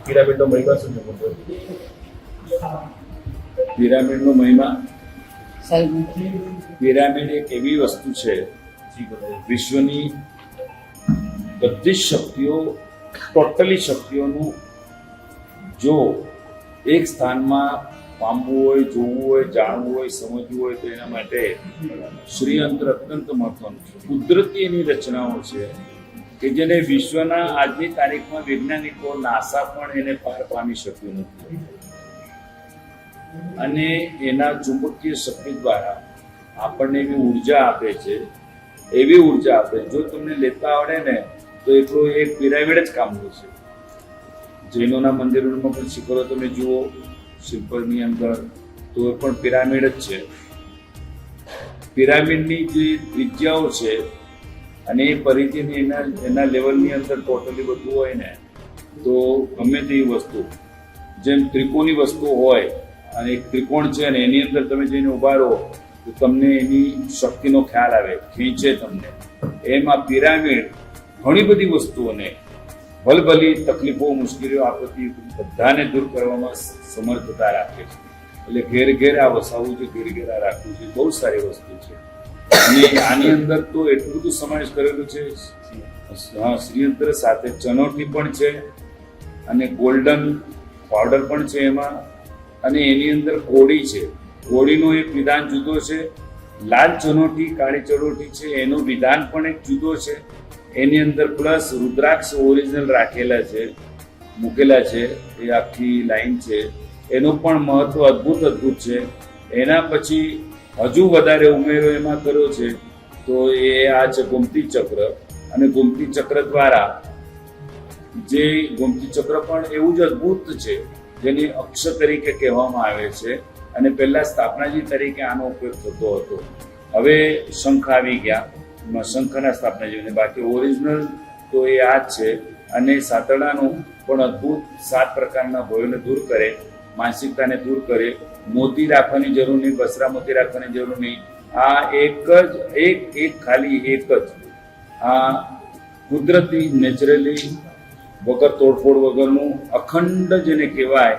પિરામિડનો મહિમા શું છે? પિરામિડનો મહિમા, સાહેબ પિરામિડ એક એવી વસ્તુ છે વિશ્વની બધી શક્તિઓ, ટોટલી શક્તિઓનું જો એક સ્થાનમાં પામવું હોય, જોવું હોય, જાણવું હોય, સમજવું હોય તો એના માટે શ્રીયંત્ર અત્યંત મહત્વનું છે. કુદરતી એની રચનાઓ છે કે જેને વિશ્વના આજની તારીખમાં વૈજ્ઞાનિકો નાસા પણ એને પાર પામી શક્યું નથી. અને એના ચુંબકીય શક્તિ દ્વારા આપણને એવી ઉર્જા આપે છે, એવી ઉર્જા આપે. જો તમને લેતા આવડે ને તો એટલો એક પિરામિડ જ કામનું છે. જૈનોના મંદિરોમાં પણ શિખરો તમે જુઓ, શિલ્પની અંદર તો એ પણ પિરામિડ જ છે. પિરામિડની જે ત્રિજ્યાઓ છે અને એ પરિધિની એના લેવલની અંદર ટોટલી બધું હોય ને તો ગમે તેવી વસ્તુ, જેમ ત્રિકોણી વસ્તુ હોય અને એક ત્રિકોણ છે અને એની અંદર તમે જઈને ઉભા રહો તો તમને એની શક્તિનો ખ્યાલ આવે, ખેંચે તમને. એમ આ પિરામિડ ઘણી બધી વસ્તુઓને, ભલભલી તકલીફો, મુશ્કેલીઓ આપતી બધાને દૂર કરવામાં સમર્થતા રાખે છે. એટલે ઘેર ઘેર આ વસાવવું છે, ઘેર ઘેર આ રાખવું છે, બહુ સારી વસ્તુ છે. અને આની અંદર તો એટલું બધું સમાવેશ કરેલું છે. હા, શ્રીયંત્ર સાથે ચનોટી પણ છે અને ગોલ્ડન પાવડર પણ છે એમાં. અને એની અંદર કોડી છે. કોડીનો એક વિધાન જુદો છે. લાલ ચનોટી, કાળી ચનોટી છે એનું વિધાન પણ એક જુદો છે. એની અંદર પ્લસ રુદ્રાક્ષ ઓરિજિનલ રાખેલા છે, મૂકેલા છે. એ આખી લાઈન છે. એનું પણ મહત્વ અદ્ભુત છે. એના પછી હજુ વધારે ઉમેરો એમાં કર્યો છે તો એ આ છે ગોમતી ચક્ર. અને ગોમતી ચક્ર દ્વારા જે ગોમતી ચક્ર પણ એવું જ અદ્ભુત છે જેને અક્ષ તરીકે કહેવામાં આવે છે. અને પહેલા સ્થાપનાજી તરીકે આનો ઉપયોગ થતો હતો. હવે શંખ આવી ગયા, શંખના સ્થાપનાજીને. બાકી ઓરિજિનલ તો એ આ જ છે. અને સાતરડાનું પણ અદ્ભુત 7 પ્રકારના ભયોને દૂર કરે, માનસિકતાને દૂર કરે. મોતી રાખવાની જરૂર નહીં, બસરા મોતી રાખવાની જરૂર નહીં. આ ખાલી એક જ આ કુદરતી, નેચરલી, વગર તોડફોડ વગરનું અખંડ જેને કહેવાય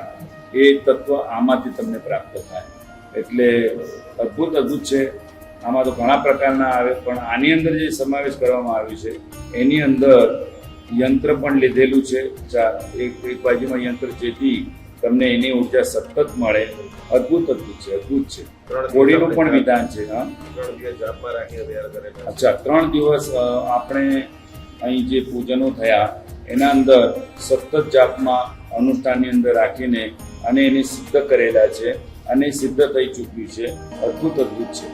એ તત્વ આમાંથી તમને પ્રાપ્ત થાય. એટલે અદ્ભુત છે. આમાં તો ઘણા પ્રકારના આવે, પણ આની અંદર જે સમાવેશ કરવામાં આવ્યો છે એની અંદર યંત્ર પણ લીધેલું છે. એક બાજુમાં યંત્ર જેથી તમને એની ઉર્જા સતત મળે. અદ્ભુત છે. કોડીનું પણ વિધાન છે. હા, 3 દિવસ જાપમાં રાખીને તૈયાર કરેલા. અચ્છા, 3 દિવસ આપણે અહીં જે પૂજનો થયા એના અંદર સતત જાપમાં અનુષ્ઠાનની અંદર રાખીને અને એને સિદ્ધ કરેલા છે અને સિદ્ધ થઈ ચૂક્યું છે. અદ્ભુત છે.